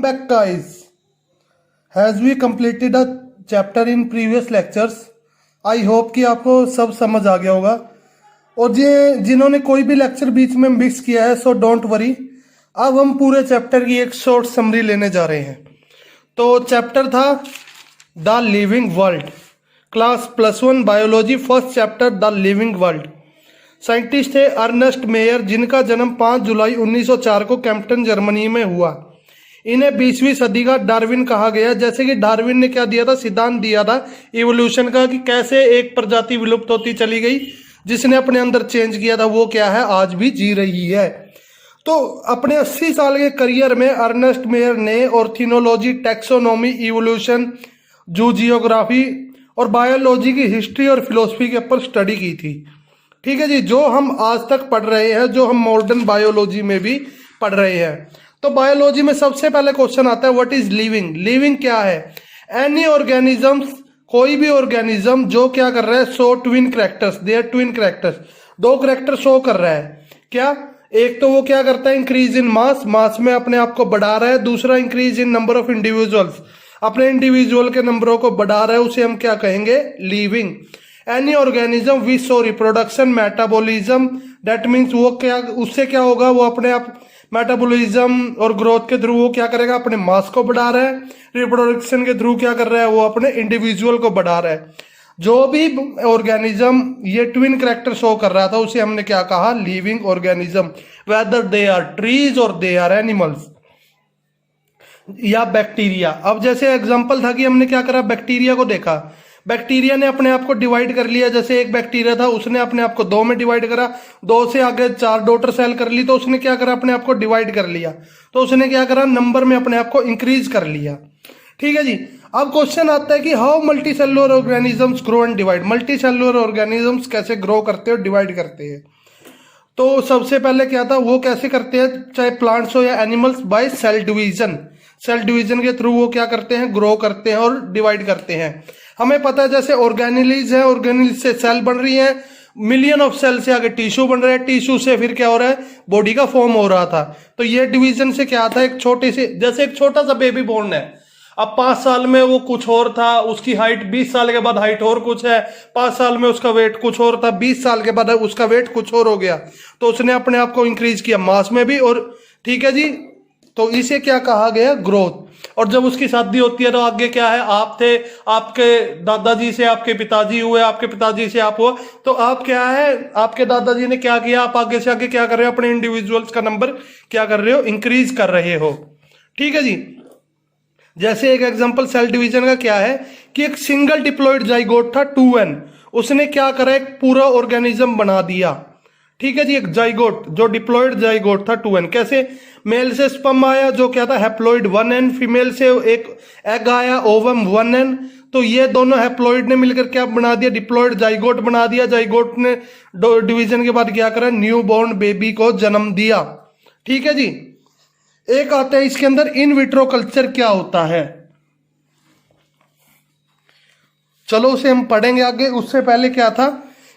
Back guys, as we completed a chapter in previous lectures, I hope कि आपको सब समझ आ गया होगा। और जिन्होंने कोई भी लेक्चर बीच में मिस किया है सो डोंट वरी, अब हम पूरे चैप्टर की एक शॉर्ट समरी लेने जा रहे हैं। तो चैप्टर था the living world, class +1 biology, first chapter the living world. Scientist थे अर्नेस्ट मेयर, जिनका जन्म 5 जुलाई 1904 को कैंपटन जर्मनी में हुआ। इन्हें 20वीं सदी का डार्विन कहा गया। जैसे कि डार्विन ने क्या दिया था, सिद्धांत दिया था इवोल्यूशन का, कि कैसे एक प्रजाति विलुप्त होती चली गई, जिसने अपने अंदर चेंज किया था वो क्या है, आज भी जी रही है। तो अपने 80 साल के करियर में अर्नेस्ट मेयर ने ऑर्थिनोलॉजी, टैक्सोनॉमी, इवोल्यूशन, जियोग्राफी और बायोलॉजी की हिस्ट्री और फिलोसफी के ऊपर स्टडी की थी। ठीक है जी, जो हम आज तक पढ़ रहे हैं, जो हम मॉडर्न बायोलॉजी में भी पढ़ रहे हैं। तो बायोलॉजी में सबसे पहले क्वेश्चन आता है, व्हाट इज लिविंग। लिविंग क्या है? एनी ऑर्गेनिज्म, कोई भी ऑर्गेनिज्म जो क्या कर रहा है, show twin characters, their twin characters, दो कैरेक्टर शो कर रहा है। क्या? एक तो वो क्या करता है, इंक्रीज इन मास, मास में अपने आप को बढ़ा रहा है। दूसरा increase in number of individuals, अपने इंडिविजुअल के नंबरों को बढ़ा रहा है, उसे हम क्या कहेंगे, living. Any organism which show reproduction, metabolism, that means वो क्या, उससे क्या होगा, वो अपने आप मेटाबॉलिज्म और ग्रोथ के थ्रू वो क्या करेगा, अपने मास को बढ़ा रहा है। रिप्रोडक्शन के थ्रू क्या कर रहा है, वो अपने इंडिविजुअल को बढ़ा रहा है। जो भी ऑर्गेनिज्म ये ट्विन कैरेक्टर शो कर रहा था, उसे हमने क्या कहा, living organism, whether they are trees और दे आर एनिमल्स या बैक्टीरिया। अब जैसे एग्जांपल था कि हमने क्या करा, बैक्टीरिया को देखा। बैक्टीरिया ने अपने आप को डिवाइड कर लिया। जैसे एक बैक्टीरिया था, उसने अपने आप को 2 में डिवाइड करा, 2 से आगे 4 डॉटर सेल कर ली, तो उसने क्या करा, अपने आप को डिवाइड कर लिया। तो उसने क्या करा, नंबर में अपने आप को इंक्रीज कर लिया। ठीक है जी। अब क्वेश्चन आता है कि how multi cellular organisms grow and divide. Multi cellular organisms कैसे ग्रो करते हैं और डिवाइड करते हैं। तो सबसे पहले क्या था, वो कैसे करते हैं, चाहे प्लांट्स हो या animals, by cell division. Cell division के थ्रू वो क्या करते हैं, ग्रो करते हैं और डिवाइड करते हैं। हमें पता है जैसे ऑर्गेनेलीज है, ऑर्गेनेलीज से सेल बन रही है, मिलियन ऑफ सेल से आगे टिश्यू बन रहा है, टिश्यू से फिर क्या हो रहा है, बॉडी का फॉर्म हो रहा था। तो ये डिवीजन से क्या आता है, एक छोटे से, जैसे एक छोटा सा बेबी बोर्न है, अब 5 साल में वो कुछ और था, उसकी हाइट 20 साल के बाद हाइट और कुछ है, 5 साल में उसका वेट कुछ और था, 20 साल के बाद उसका वेट कुछ और हो गया। तो उसने अपने आप को इंक्रीज किया मास में भी। और ठीक है जी, तो इसे क्या कहा गया, ग्रोथ। और जब उसकी शादी होती है तो आगे क्या है, आप थे, आपके दादाजी से आपके पिताजी हुए, आपके पिताजी से आप हुआ, तो आप क्या है, आपके दादाजी ने क्या किया, आप आगे से आगे क्या कर रहे हो, अपने इंडिविजुअल्स का नंबर क्या कर रहे हो, इंक्रीज कर रहे हो। ठीक है जी। जैसे एक एग्जांपल सेल डिवीजन का क्या है, कि एक सिंगल डिप्लॉइड जाइगोट था 2n, उसने क्या करा, एक पूरा ऑर्गेनिज्म बना दिया। ठीक है जी। एक जाइगोट, जो डिप्लॉइड जाइगोट था 2n, कैसे, मेल से स्पर्म आया जो क्या था, हैप्लॉइड 1n, फीमेल से एक एग आया, ओवम 1n। तो ये दोनों हैप्लॉइड ने मिलकर क्या बना दिया, डिप्लॉइड जाइगोट बना दिया। जाइगोट ने डिवीजन के बाद क्या करा, न्यू बॉर्न बेबी को जन्म दिया। ठीक है जी। एक आता है इसके अंदर, इन विट्रो कल्चर क्या होता है, चलो उसे हम पढ़ेंगे आगे। उससे पहले क्या था,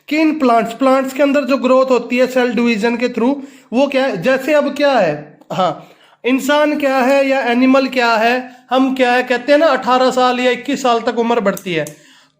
कि इन प्लांट्स के अंदर जो ग्रोथ होती है सेल डिवीजन के थ्रू, वो क्या है, जैसे अब क्या है, हाँ, इंसान क्या है या एनिमल क्या है, हम क्या है कहते हैं ना, 18 साल या 21 साल तक उम्र बढ़ती है।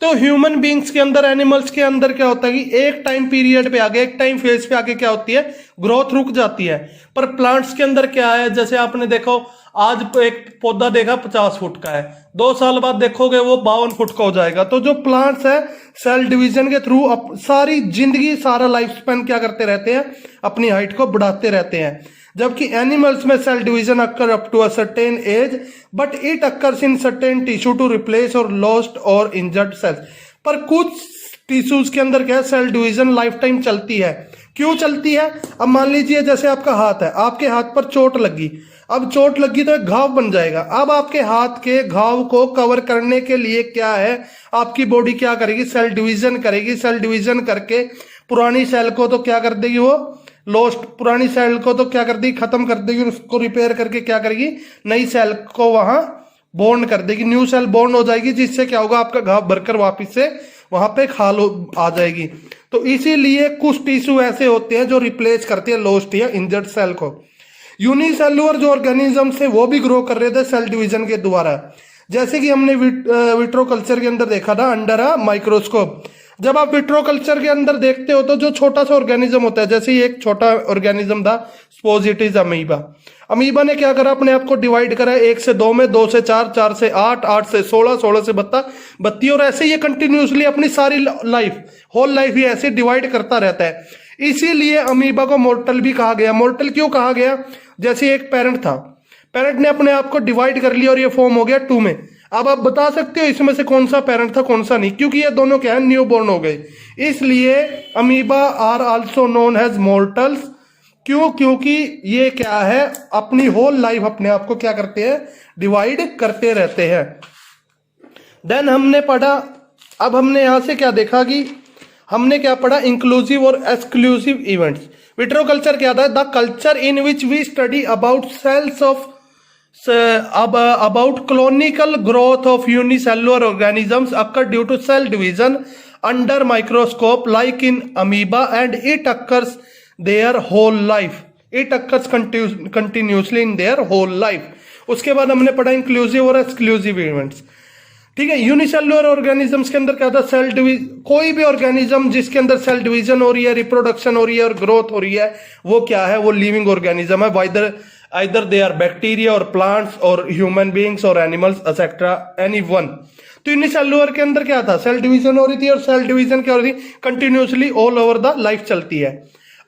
तो ह्यूमन बींग्स के अंदर, एनिमल्स के अंदर क्या होता है, कि एक टाइम पीरियड पे आगे, एक टाइम फेज पे आगे क्या होती है, ग्रोथ रुक जाती है। पर प्लांट्स के अंदर क्या है, जैसे आपने देखो, आज एक पौधा देखा 50 फुट का है, 2 साल बाद देखोगे वो 52 फुट का हो जाएगा। तो जो प्लांट्स है, सेल डिवीजन के थ्रू सारी जिंदगी, सारा लाइफ स्पैन क्या करते रहते हैं, अपनी हाइट को बढ़ाते रहते हैं। जबकि एनिमल्स में cell division occur up to a certain age, but it occurs in certain tissue to replace और लॉस्ट और इंजर्ड सेल्स। पर कुछ टिश्यूज के अंदर क्या है, सेल डिवीजन लाइफ टाइम चलती है। क्यों चलती है? अब मान लीजिए जैसे आपका हाथ है, आपके हाथ पर चोट लगी, अब चोट लगी तो एक घाव बन जाएगा। अब आपके हाथ के घाव को कवर करने के लिए क्या है, आपकी बॉडी क्या करेगी, सेल डिवीजन करेगी। सेल डिवीजन करके पुरानी सेल को तो क्या कर देगी, वो लॉस्ट, पुरानी सेल को तो क्या कर देगी, खत्म कर देगी, उसको रिपेयर करके क्या करेगी, नई सेल को वहां बोर्न कर देगी, न्यू सेल बोर्न हो जाएगी, जिससे क्या होगा, आपका घाव भरकर वापिस से वहां पे खाल आ जाएगी। तो इसीलिए कुछ टिश्यू ऐसे होते हैं जो रिप्लेस करते हैं लॉस्ट या इंजर्ड सेल को। यूनिसेलुलर जो ऑर्गेनिजम्स थे वो भी ग्रो कर रहे थे सेल डिवीजन के द्वारा, जैसे कि हमने विट्रो कल्चर के अंदर देखा था अंडर अ माइक्रोस्कोप। जब आप विट्रो कल्चर के अंदर देखते हो तो जो छोटा सा ऑर्गेनिज्म होता है, जैसे ये एक छोटा ऑर्गेनिज्म था, suppose it is amoeba. Amoeba ने क्या करा, अपने आप को डिवाइड करा 1 से 2 में, 2 से 4, 4 से 8, 8 से 16, 16 से 32, और ऐसे ये कंटिन्यूसली अपनी सारी लाइफ, होल लाइफ ही ऐसे डिवाइड करता रहता है। इसीलिए अमीबा को मोर्टल भी कहा गया। मोर्टल क्यों कहा गया? जैसे एक पेरेंट था, पेरेंट ने अपने आप को डिवाइड कर लिया और ये फॉर्म हो गया 2 में। अब आप बता सकते हो इसमें से कौन सा पेरेंट था कौन सा नहीं, क्योंकि ये दोनों क्या है, न्यू बोर्न हो गए। इसलिए amoeba are also known as mortals. क्यों? क्योंकि ये क्या है, अपनी होल लाइफ अपने आप को क्या करते हैं, डिवाइड करते रहते हैं। देन हमने पढ़ा, अब हमने यहां से क्या देखा कि हमने क्या पढ़ा, इंक्लूसिव और एक्सक्लूसिव इवेंट्स। विट्रो कल्चर क्या था? The culture in which we study about cells of about colonical growth of unicellular organisms occur due to cell division under microscope like in amoeba, and it occurs their whole life. It occurs continuously in their whole life. उसके बाद हमने पढ़ा inclusive और exclusive events. ठीक है, unicellular organisms के अंदर क्या था, सेल डिवीजन। कोई भी ऑर्गेनिज्म जिसके अंदर सेल डिवीजन हो रही है, रिप्रोडक्शन हो रही है और ग्रोथ हो रही है, वो क्या है, वो लिविंग ऑर्गेनिज्म है। either they are bacteria or plants or human beings or animals etc anyone। तो यूनिसेलुलर के अंदर क्या था, सेल डिवीजन हो रही थी, और सेल डिवीजन क्या हो रही थी, continuously all over the life चलती है।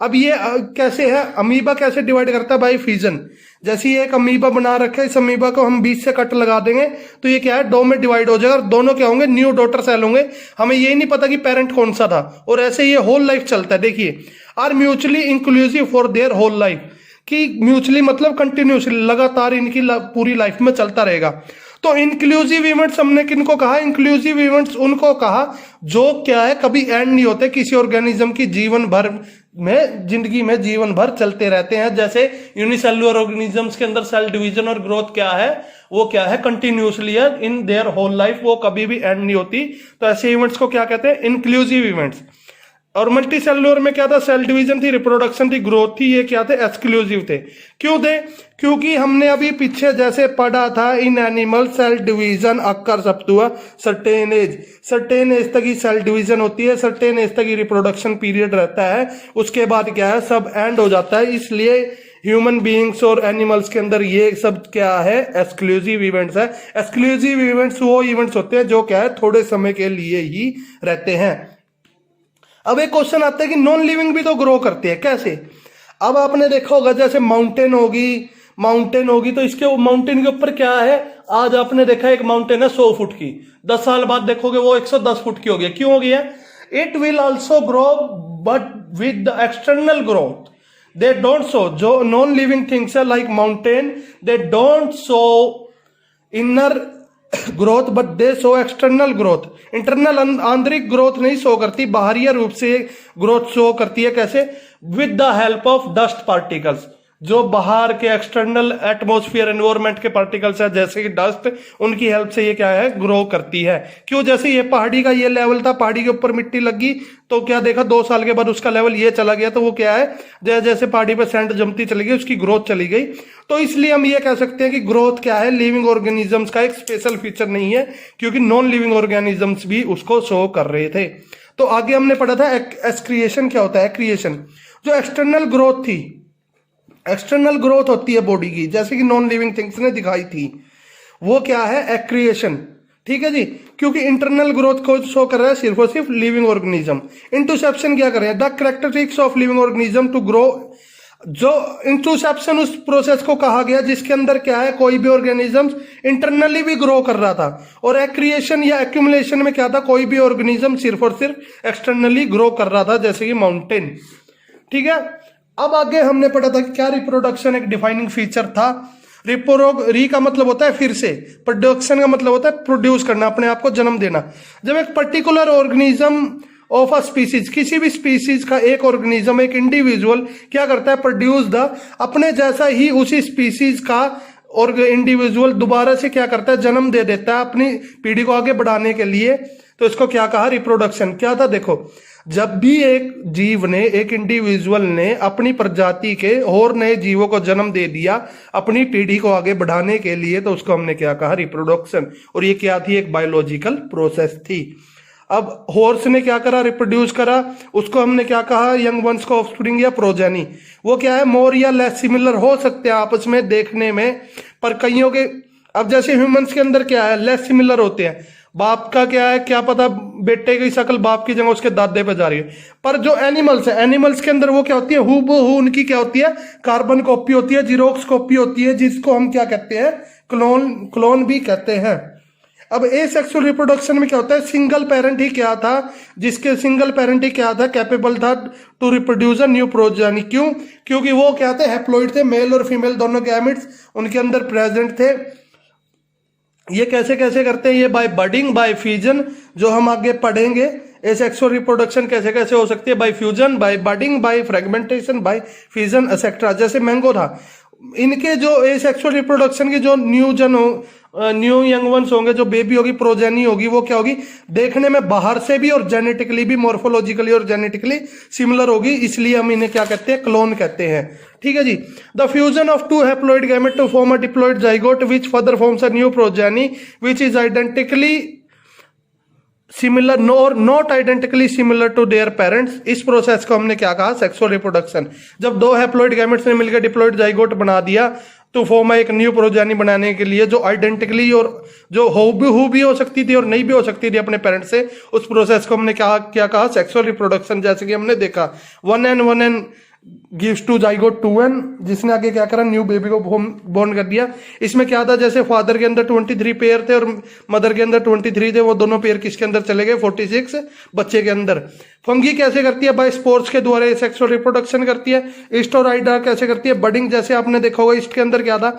अब ये कैसे है, अमीबा कैसे डिवाइड करता है, बाय फिजन। जैसे ये एक अमीबा बना रखा है, इस अमीबा को हम बीच से कट लगा देंगे तो ये क्या है, 2 में डिवाइड हो जाएगा, और दोनों क्या होंगे, न्यू डॉटर सेल होंगे। हमें ये नहीं पता कि पेरेंट कौन सा था, और ऐसे ये होल लाइफ चलता है। देखिए, are mutually inclusive for their whole life, कि म्यूचुअली मतलब कंटिन्यूसली, लगातार इनकी पूरी लाइफ में चलता रहेगा। तो इंक्लूसिव इवेंट्स हमने किनको कहा, इंक्लूसिव इवेंट्स उनको कहा जो क्या है, कभी एंड नहीं होते, किसी ऑर्गेनिज्म की जीवन भर में, जिंदगी में जीवन भर चलते रहते हैं। जैसे यूनिसेलुलर ऑर्गेनिजम्स के अंदर सेल डिवीजन और ग्रोथ क्या है, वो क्या है, कंटिन्यूसली है इन देयर होल लाइफ, वो कभी भी एंड नहीं होती। तो ऐसे इवेंट्स को क्या कहते हैं, इंक्लूसिव इवेंट्स। और मल्टी सेलुलर में क्या था, सेल डिवीजन थी, रिप्रोडक्शन थी, ग्रोथ थी, ये क्या थे, एक्सक्लूसिव थे। क्यों थे? क्योंकि हमने अभी पीछे जैसे पढ़ा था, in animal cell division occurs up to a certain age. Certain age तक ही सेल डिवीजन होती है, सर्टेन एज तक ही रिप्रोडक्शन पीरियड रहता है, उसके बाद क्या है, सब एंड हो जाता है। इसलिए ह्यूमन बीइंग्स और एनिमल्स के अंदर ये सब क्या है, एक्सक्लूसिव इवेंट्स है। एक्सक्लूसिव इवेंट्स वो इवेंट्स होते हैं जो क्या है, थोड़े समय के लिए ही रहते हैं। अब एक क्वेश्चन आता है कि नॉन लिविंग भी तो ग्रो करती है, कैसे? अब आपने देखा होगा, जैसे माउंटेन होगी तो इसके माउंटेन के ऊपर क्या है, आज आपने देखा एक माउंटेन है 100 फुट की, 10 साल बाद देखोगे वो 110 फुट की हो गई। क्यों हो गई है? It will also grow but with the external growth they don't show. जो नॉन लिविंग थिंग्स है like mountain, they don't show inner growth but they show external growth. Internal आंतरिक ग्रोथ नहीं शो करती, बाहरी रूप से ग्रोथ शो करती है। कैसे? With the help of dust particles. जो बाहर के एक्सटर्नल एटमॉस्फेयर एनवायरनमेंट के पार्टिकल्स है, जैसे कि डस्ट, उनकी हेल्प से ये क्या है, ग्रो करती है। क्यों? जैसे ये पहाड़ी का ये लेवल था, पहाड़ी के ऊपर मिट्टी लगी तो क्या देखा, 2 साल के बाद उसका लेवल ये चला गया, तो वो क्या है, जैसे जैसे पहाड़ी पे सैंड जमती चली गई, उसकी ग्रोथ चली गई। तो इसलिए हम ये कह सकते हैं कि ग्रोथ क्या है, लिविंग ऑर्गेनिजम्स का एक स्पेशल फीचर नहीं है, क्योंकि नॉन लिविंग ऑर्गेनिजम्स भी उसको शो कर रहे थे। तो आगे हमने पढ़ा था एक्सक्रिएशन क्या होता है। एक्रिएशन, जो एक्सटर्नल ग्रोथ थी, एक्सटर्नल ग्रोथ होती है बॉडी की, जैसे कि नॉन लिविंग थिंग्स ने दिखाई थी, वो क्या है, एक्रिएशन। ठीक है जी, क्योंकि इंटरनल ग्रोथ को शो कर रहा है सिर्फ और सिर्फ लिविंग ऑर्गेनिज्म। इंटरसेप्शन क्या कर रहे हैं, the characteristics of living organism to grow. जो इंटरसेप्शन उस प्रोसेस को कहा गया जिसके अंदर क्या है, कोई भी ऑर्गेनिज्म इंटरनली भी ग्रो कर रहा था, और एक्रिएशन या एक्यूमुलेशन में क्या था, कोई भी ऑर्गेनिज्म सिर्फ और सिर्फ एक्सटर्नली ग्रो कर रहा था, जैसे कि माउंटेन। ठीक है, अब आगे हमने पढ़ा था कि क्या रिप्रोडक्शन एक डिफाइनिंग फीचर था। री का मतलब होता है फिर से, प्रोडक्शन का मतलब होता है प्रोड्यूस करना, अपने आप को जन्म देना। जब एक particular organism of a species, किसी भी स्पीसीज का एक ऑर्गेनिज्म, एक इंडिविजुअल क्या करता है, प्रोड्यूस द, अपने जैसा ही उसी स्पीसीज का और इंडिविजुअल दोबारा से क्या करता है, जन्म दे देता है अपनी पीढ़ी को आगे बढ़ाने के लिए। तो इसको क्या कहा, रिप्रोडक्शन। क्या था, देखो, जब भी एक जीव ने, एक इंडिविजुअल ने अपनी प्रजाति के और नए जीवों को जन्म दे दिया अपनी पीढ़ी को आगे बढ़ाने के लिए, तो उसको हमने क्या कहा, रिप्रोडक्शन। और ये क्या थी, एक बायोलॉजिकल प्रोसेस थी। अब हॉर्स ने क्या करा, रिप्रोड्यूस करा, उसको हमने क्या कहा, यंग वंस को ऑफस्प्रिंग या प्रोजेनी। वो क्या है, मोर या लेस सिमिलर हो सकते हैं आपस में देखने में, पर कईयों के, अब जैसे ह्यूमंस के अंदर क्या है, लेस सिमिलर होते हैं। बाप का क्या है, क्या पता बेटे की शक्ल बाप की जगह उसके दादे पे जा रही है। पर जो एनिमल्स है, एनिमल्स के अंदर वो क्या होती है, हूबहू उनकी क्या होती है, कार्बन कॉपी होती है, जीरोक्स कॉपी होती है, जिसको हम क्या कहते हैं, क्लोन भी कहते हैं। अब एसेक्सुअल रिप्रोडक्शन में क्या होता है, सिंगल पेरेंट ही क्या था, कैपेबल था to reproduce a new progeny. क्यों? क्योंकि वो क्या थे, हैप्लॉइड थे, मेल और फीमेल दोनों गैमेट्स उनके अंदर प्रेजेंट थे। ये कैसे कैसे करते हैं, ये बाय बडिंग, बाय फ्यूजन, जो हम आगे पढ़ेंगे। एसेक्सुअल रिप्रोडक्शन कैसे कैसे हो सकती है, by fusion, by budding, by fragmentation, by fusion etcetera. जैसे मैंगो था, इनके जो एसेक्सुअल रिप्रोडक्शन की जो न्यू यंग वंस होंगे, जो बेबी होगी, प्रोजेनी होगी, वो क्या होगी, देखने में बाहर से भी और जेनेटिकली भी, मॉर्फोलॉजिकली और जेनेटिकली सिमिलर होगी, इसलिए हम इन्हें क्या कहते हैं, क्लोन कहते हैं। ठीक है जी। The fusion of two haploid gamete to form a diploid zygote which further forms a new progeny which is identically similar और not identically similar to their parents. इस प्रोसेस को हमने क्या कहा, सेक्सुअल रिप्रोडक्शन। जब दो हैप्लॉइड गैमेट्स ने मिलकर डिप्लॉइड जाइगोट बना दिया तो फॉर्म एक न्यू प्रोजेनी बनाने के लिए, जो आइडेंटिकली और जो हू भी हो सकती थी और नहीं भी हो सकती थी अपने पेरेंट्स से, उस प्रोसेस को हमने क्या कहा, सेक्सुअल रिप्रोडक्शन। जैसे कि हमने देखा 1n gives to zygote 2n, जिसने आगे क्या करा, न्यू बेबी को बोर्न कर दिया। इसमें क्या था, जैसे फादर के अंदर 23 पेयर थे और मदर के अंदर 23 थे, वो दोनों पेयर किसके अंदर चले गए, 46 बच्चे के अंदर। फंगी कैसे करती है, बाय स्पोर्स के द्वारा सेक्सुअल रिप्रोडक्शन करती है। ईस्ट और हाइड्रा कैसे करती है, बडिंग। जैसे आपने देखा होगा ईस्ट के अंदर क्या था,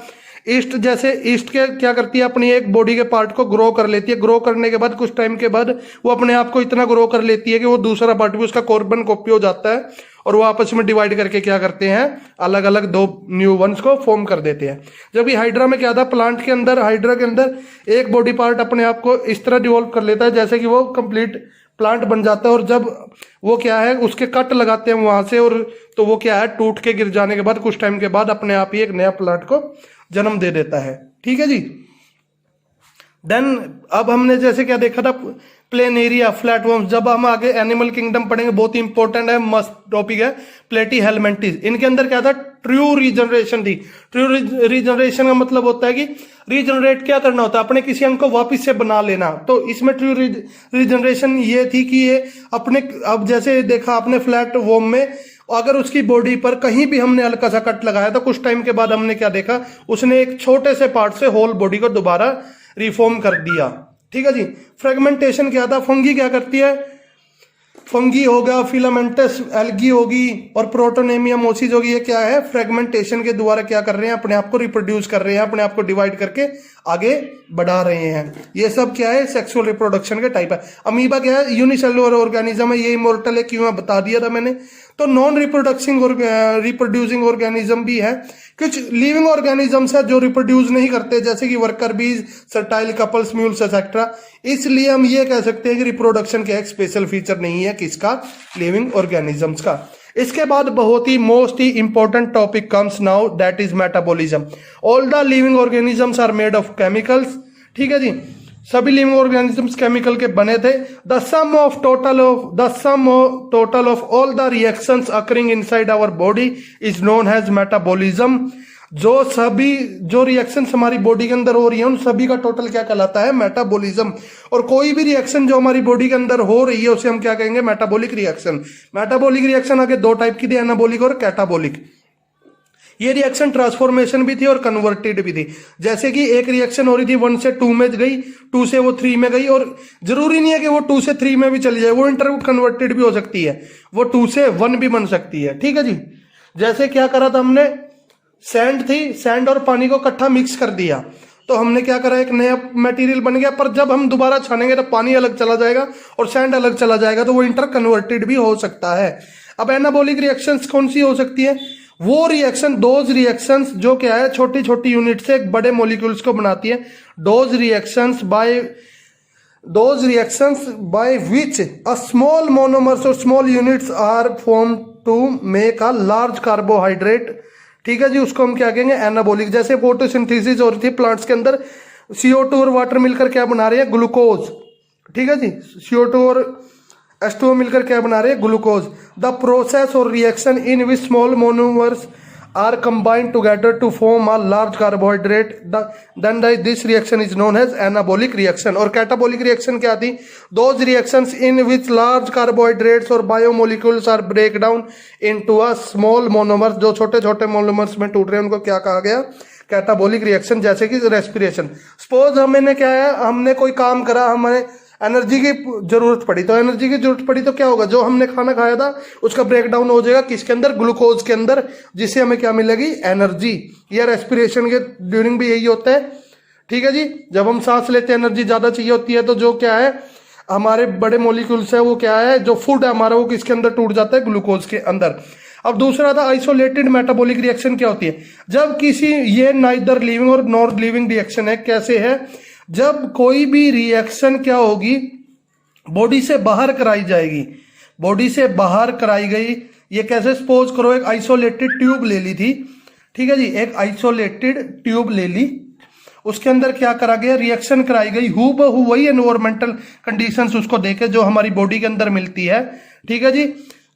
ईस्ट के क्या करती है, अपनी एक बॉडी के पार्ट को ग्रो कर लेती है। ग्रो करने के बाद कुछ टाइम के बाद वो अपने आप को इतना ग्रो कर लेती है कि वो दूसरा पार्ट भी उसका कार्बन कॉपी हो जाता है, और वो आपस में डिवाइड करके क्या करते हैं, अलग अलग दो न्यू वंस को फॉर्म कर देते हैं। जब ये हाइड्रा में क्या था, प्लांट के अंदर, हाइड्रा के अंदर एक बॉडी पार्ट अपने आप को इस तरह डिवॉल्व कर लेता है जैसे कि वो कंप्लीट प्लांट बन जाता है। और जब वो क्या है, उसके कट लगाते हैं वहां से, और तो वो क्या है, टूट के गिर जाने के बाद कुछ टाइम के बाद अपने आप ही एक नया प्लांट को जन्म दे देता है। ठीक है जी। देन अब हमने जैसे क्या देखा था, प्लेन एरिया, फ्लैटवर्म्स। जब हम आगे एनिमल किंगडम पढ़ेंगे, बहुत ही इंपॉर्टेंट है, मस्त टॉपिक है, प्लेटी हेलमेंटिस। इनके अंदर क्या था, ट्रू रीजनरेशन थी। ट्रू रीजनरेशन का मतलब होता है कि रीजनरेट क्या करना होता है, अपने किसी अंग को वापस से बना लेना। तो इसमें ट्रू रीजनरेशन ये थी कि ये अपने, अब जैसे देखा आपने फ्लैट वर्म में, अगर उसकी बॉडी पर कहीं भी हमने हल्का सा कट लगाया तो कुछ टाइम के बाद हमने क्या देखा, उसने एक छोटे से पार्ट से होल बॉडी को दोबारा रिफॉर्म कर दिया। ठीक है जी। फ्रेगमेंटेशन क्या था, फंगी क्या करती है, फंगी होगा, फिलामेंटस एल्गी होगी और प्रोटोनेमिया मोसिस होगी। ये क्या है, फ्रेगमेंटेशन के द्वारा क्या कर रहे हैं, अपने आप को रिप्रोड्यूस कर रहे हैं, अपने आप को डिवाइड करके आगे बढ़ा रहे हैं। ये सब क्या है, सेक्सुअल रिप्रोडक्शन के टाइप है। अमीबा क्या है, यूनिसेलुलर ऑर्गेनिज्म है, ये इमोर्टल है, क्यों बता दिया था मैंने। तो नॉन रिप्रोड्यूसिंग ऑर्गेनिज्म भी है। कुछ लिविंग ऑर्गेनिजम्स है जो रिप्रोड्यूस नहीं करते, जैसे कि वर्कर बीज, सर्टाइल कपल्स, म्यूल्स एक्सेट्रा। इसलिए हम ये कह सकते हैं कि रिप्रोडक्शन का एक स्पेशल फीचर नहीं है किसका, लिविंग ऑर्गेनिजम्स का। इसके बाद बहुत ही मोस्ट ही important topic comes now, that is metabolism. All the living organisms are made of chemicals. ठीक है जी। सभी लिविंग ऑर्गेनिजम्स केमिकल के बने थे। The sum total of all the reactions occurring inside our body is known as metabolism. जो reactions हमारी body के अंदर हो रही है, उन सभी का टोटल क्या कहलाता है, मेटाबॉलिज्म। और कोई भी रिएक्शन जो हमारी बॉडी के अंदर हो रही है उसे हम क्या कहेंगे, मेटाबॉलिक रिएक्शन। मेटाबॉलिक रिएक्शन आगे दो टाइप की थी, एनाबॉलिक और कैटाबॉलिक। ये रिएक्शन ट्रांसफॉर्मेशन भी थी और कन्वर्टेड भी थी। जैसे कि एक रिएक्शन हो रही थी 1 से 2 में गई, 2 से वो 3 में गई, और जरूरी नहीं है कि वो 2 से 3 में भी चली जाए, वो इंटर कन्वर्टेड भी हो सकती है, वो 2 से 1 भी बन सकती है। ठीक है जी। जैसे क्या करा था हमने, सैंड थी, सैंड और पानी को इकट्ठा मिक्स कर दिया, तो हमने क्या करा, एक नया मटेरियल बन गया। पर जब हम दोबारा छानेंगे तो पानी अलग चला जाएगा और सैंड अलग चला जाएगा, तो वो इंटर कन्वर्टेड भी हो सकता है। अब एनाबॉलिक रिएक्शंस कौन सी हो सकती है, वो रिएक्शन, डोज रिएक्शंस जो क्या है, छोटी छोटी यूनिट से एक बड़े मॉलिक्यूल्स को बनाती है। Those reactions by those reactions by which a small monomers or small units are formed to make a large carbohydrate, ठीक है जी, उसको हम क्या कहेंगे, एनाबॉलिक। जैसे फोटोसिंथेसिस हो रही थी प्लांट्स के अंदर, CO2 और वाटर मिलकर क्या बना रहे हैं, ग्लूकोज, ठीक है जी, CO2 और H2O मिलकर क्या बना रहे हैं, ग्लूकोज। द प्रोसेस और reaction in which small monomers are combined together to form a large carbohydrate, then this reaction is known as anabolic reaction। और catabolic reaction क्या थी, those reactions in which large carbohydrates or biomolecules are break down into a small monomers, जो छोटे छोटे monomers में टूट रहे हैं उनको क्या कहा गया, कैटाबोलिक रिएक्शन। जैसे कि रेस्पिरेशन, सपोज हमने क्या है, हमने कोई काम करा, हमें एनर्जी की जरूरत पड़ी, तो एनर्जी की जरूरत पड़ी तो क्या होगा, जो हमने खाना खाया था उसका ब्रेक डाउन हो जाएगा किसके अंदर, ग्लूकोज के अंदर, जिससे हमें क्या मिलेगी, एनर्जी। या रेस्पिरेशन के ड्यूरिंग भी यही होता है, ठीक है जी, जब हम सांस लेते हैं एनर्जी ज्यादा चाहिए होती है, तो जो क्या है हमारे बड़े मॉलिक्यूल्स है वो क्या है, जो फूड है हमारा वो किसके अंदर टूट जाता है, ग्लूकोज के अंदर। अब दूसरा था आइसोलेटेड मेटाबॉलिक रिएक्शन। क्या होती है, जब किसी, ये नाइदर लिविंग और नॉन लिविंग रिएक्शन है। कैसे है, जब कोई भी रिएक्शन क्या होगी, बॉडी से बाहर कराई जाएगी, बॉडी से बाहर कराई गई। ये कैसे, सपोज करो एक आइसोलेटेड ट्यूब ले ली थी, ठीक है जी, एक आइसोलेटेड ट्यूब ले ली, उसके अंदर क्या करा गया, रिएक्शन कराई गई, हूबहू वही एनवायरमेंटल कंडीशंस उसको देके जो हमारी बॉडी के अंदर मिलती है, ठीक है जी,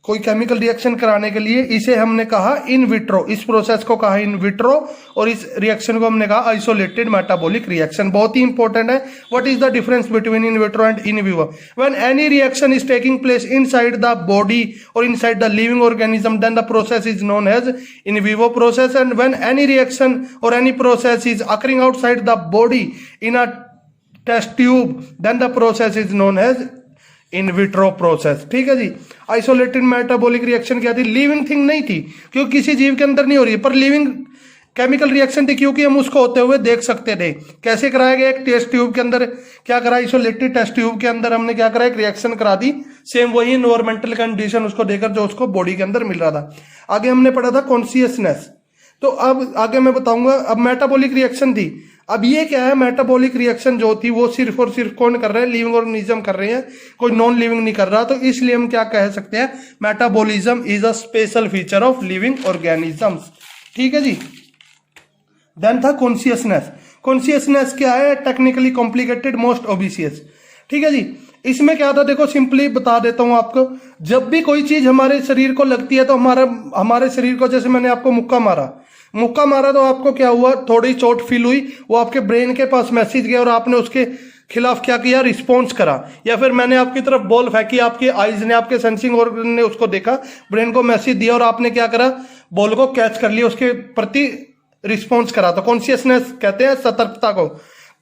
कोई केमिकल रिएक्शन कराने के लिए, इसे हमने कहा इन विट्रो, इस प्रोसेस को कहा इन विट्रो, और इस रिएक्शन को हमने कहा आइसोलेटेड मेटाबॉलिक रिएक्शन। बहुत ही इंपॉर्टेंट है, what is the difference between in vitro and in vivo. When any reaction is taking place inside the body और inside the living organism, then the process is known as in vivo process. And when any reaction और any process is occurring outside the body in a test tube, then the process is known as in vitro process, ठीक है जी। Isolated metabolic reaction क्या थी, living thing नहीं थी, क्योंकि किसी जीव के अंदर नहीं हो रही है, पर लिविंग केमिकल रिएक्शन थी, क्योंकि हम उसको होते हुए देख सकते थे। कैसे कराया गया, एक टेस्ट ट्यूब के अंदर क्या करा, आइसोलेटेड टेस्ट ट्यूब के अंदर हमने क्या करा, एक रिएक्शन करा दी, सेम वही एनवायरमेंटल कंडीशन उसको देकर जो उसको बॉडी के अंदर मिल रहा था। आगे हमने पढ़ा था कॉन्शियसनेस, तो अब आगे मैं बताऊंगा। अब मेटाबॉलिक रिएक्शन थी, अब ये क्या है, मेटाबॉलिक रिएक्शन जो थी वो सिर्फ और सिर्फ कौन कर रहे हैं, लिविंग ऑर्गेनिज्म कर रहे हैं, कोई नॉन लिविंग नहीं कर रहा। तो इसलिए हम क्या कह सकते हैं, metabolism is a special feature of living organisms, ठीक है जी। देन था कॉन्शियसनेस। कॉन्शियसनेस क्या है, टेक्निकली कॉम्प्लिकेटेड, मोस्ट ओबिशियस, ठीक है जी। इसमें क्या था, देखो सिंपली बता देता हूं आपको। जब भी कोई चीज हमारे शरीर को लगती है तो हमारे शरीर को, जैसे मैंने आपको मुक्का मारा तो आपको क्या हुआ, थोड़ी चोट फील हुई, वो आपके ब्रेन के पास मैसेज गया और आपने उसके खिलाफ क्या किया, रिस्पॉन्स करा। या फिर मैंने आपकी तरफ बॉल फेंकी, आपके आईज ने, आपके सेंसिंग ऑर्गन ने उसको देखा, ब्रेन को मैसेज दिया और आपने क्या करा, बॉल को कैच कर लिया, उसके प्रति रिस्पॉन्स करा। तो कॉन्शियसनेस कहते हैं सतर्कता को।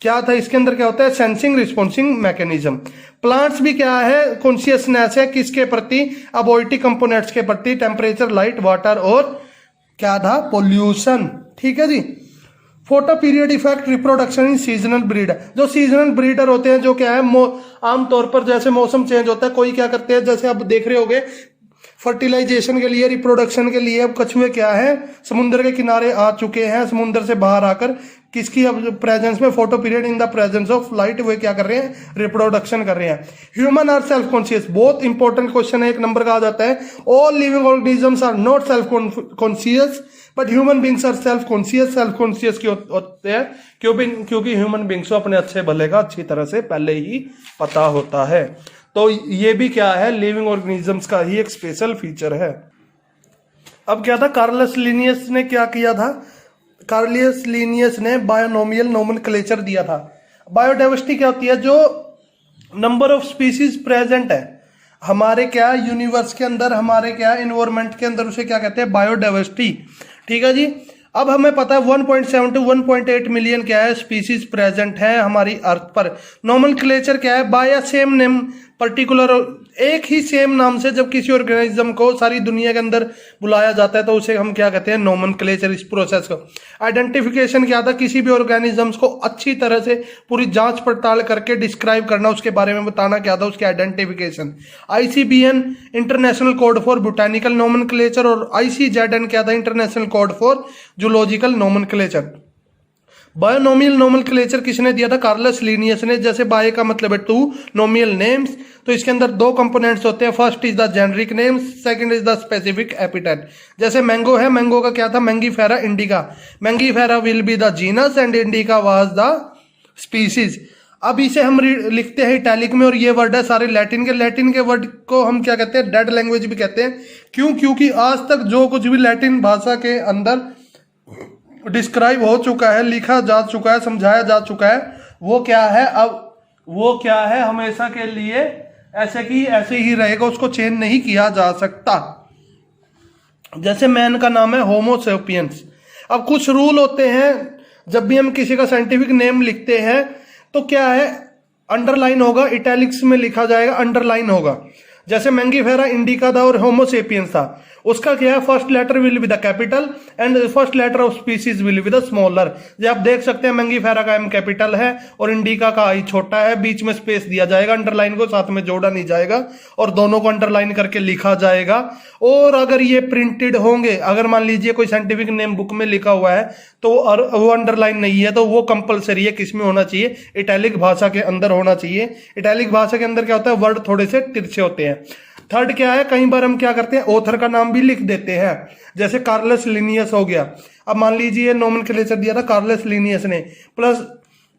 क्या था इसके अंदर, क्या होता है, सेंसिंग रिस्पॉन्सिंग मैकेनिज्म। प्लांट्स भी क्या है, कॉन्शियसनेस है किसके प्रति, अबॉर्टिक कंपोनेंट्स के प्रति, टेम्परेचर, लाइट, वाटर और क्या था, पोल्यूशन, ठीक है जी। Photoperiod effect, reproduction in seasonal breeder. जो सीजनल ब्रीडर होते हैं, जो क्या है, आमतौर पर जैसे मौसम चेंज होता है, कोई क्या करते हैं, जैसे आप देख रहे होगे फर्टिलाइजेशन के लिए, रिप्रोडक्शन के लिए अब कछुए क्या है, समुद्र के किनारे आ चुके हैं, समुद्र से बाहर आकर किसकी अब प्रेजेंस में, photoperiod in the presence of light, वे क्या कर रहे हैं, रिप्रोडक्शन कर रहे हैं। ह्यूमन आर सेल्फ कॉन्शियस, बहुत इंपॉर्टेंट क्वेश्चन है, एक नंबर का आ जाता है। All living organisms are not self conscious but human beings are self conscious. Self conscious क्यों होते हैं, क्योंकि ह्यूमन बींग्स को अपने अच्छे भले का अच्छी तरह से पहले ही पता होता है। तो ये भी क्या है, लिविंग ऑर्गेनिजम्स का ही एक स्पेशल फीचर है। अब क्या था, कार्लस लिनियस ने क्या किया था, कार्लियस लिनियस ने बायोनोमियल नोमेनक्लेचर दिया था। बायोडाइवर्सिटी क्या होती है, जो नंबर ऑफ स्पीसीज प्रेजेंट है हमारे क्या यूनिवर्स के अंदर, हमारे क्या एनवायरमेंट के अंदर, उसे क्या कहते हैं, बायोडाइवर्सिटी, ठीक है जी। अब हमें पता है 1.7 to 1.8 मिलियन क्या है, स्पीसीज प्रेजेंट है हमारी अर्थ पर। नोमेनक्लेचर क्या है, by a same name particular, एक ही सेम नाम से जब किसी ऑर्गेनिज्म को सारी दुनिया के अंदर बुलाया जाता है तो उसे हम क्या कहते हैं, नोमेनक्लेचर। इस प्रोसेस को आइडेंटिफिकेशन क्या था, किसी भी ऑर्गेनिज्म को अच्छी तरह से पूरी जांच पड़ताल करके डिस्क्राइब करना, उसके बारे में बताना, क्या था उसकी identification. ICBN international code for botanical nomenclature और ICZN क्या था, international code for zoological nomenclature. Binomial nomenclature किसने दिया था? कार्लस लिनियस ने। जैसे बायो का मतलब है टू, नोमियल नेम्स, तो इसके अंदर दो कंपोनेंट्स होते हैं, first is the generic names, second is the specific epithet. जैसे मैंगो है, मैंगो का क्या था? Mangifera indica. Mangifera will be the genus and indica was the species. अब इसे हम लिखते हैं इटैलिक में, और ये वर्ड है सारे लैटिन के। लैटिन के वर्ड को हम क्या कहते हैं? डेड लैंग्वेज भी कहते हैं। क्यों? क्योंकि आज तक जो कुछ भी लैटिन भाषा के अंदर डिस्क्राइब हो चुका है, लिखा जा चुका है, समझाया जा चुका है, वो क्या है? अब वो क्या है? हमेशा के लिए ऐसे की ऐसे ही रहेगा, उसको चेंज नहीं किया जा सकता। जैसे मैन का नाम है होमो सेपियंस। अब कुछ रूल होते हैं, जब भी हम किसी का साइंटिफिक नेम लिखते हैं तो क्या है? अंडरलाइन होगा, इटैलिक्स में लिखा जाएगा, अंडरलाइन होगा। जैसे मैंगीफेरा इंडिका था और होमो सेपियंस था, उसका क्या है? First letter will be the capital and first letter of species will be the smaller. जो आप देख सकते हैं मैंगीफेरा का एम कैपिटल है और इंडिका का आई छोटा है, बीच में स्पेस दिया जाएगा, अंडरलाइन को साथ में जोड़ा नहीं जाएगा और दोनों को अंडरलाइन करके लिखा जाएगा। और अगर ये प्रिंटेड होंगे, अगर मान लीजिए कोई साइंटिफिक नेम बुक में लिखा हुआ है तो वो अंडरलाइन नहीं है, तो वो कंपलसरी है, किसमें होना चाहिए? इटैलिक भाषा के अंदर होना चाहिए। इटैलिक भाषा के अंदर क्या होता है? वर्ड थोड़े से तिरछे होते हैं। थर्ड क्या है? कई बार हम क्या करते हैं? ऑथर का नाम भी लिख देते हैं। जैसे कार्लस लिनियस हो गया। अब मान लीजिए नोमेनक्लेचर दिया था कार्लस लिनियस ने, प्लस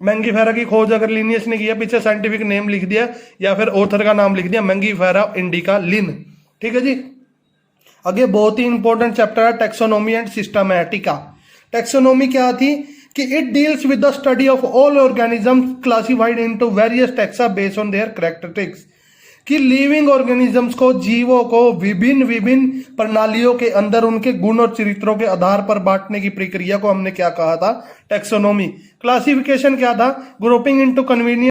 मैंगीफेरा की खोज अगर लिनियस ने किया, पीछे साइंटिफिक नेम लिख दिया या फिर ऑथर का नाम लिख दिया, मैंगीफेरा इंडिका लिन। ठीक है जी। आगे बहुत ही इंपॉर्टेंट चैप्टर है टैक्सोनॉमी एंड सिस्टमैटिका। टैक्सोनॉमी क्या थी? कि it deals with the study of all organisms classified into various taxa based on their characteristics. कि लिविंग ऑर्गेनिजम्स को, जीवों को विभिन्न विभिन्न प्रणालियों के अंदर उनके गुण और चरित्रों के आधार पर बांटने की प्रक्रिया को हमने क्या कहा था? टैक्सोनॉमी। क्लासिफिकेशन क्या था? Grouping into convenient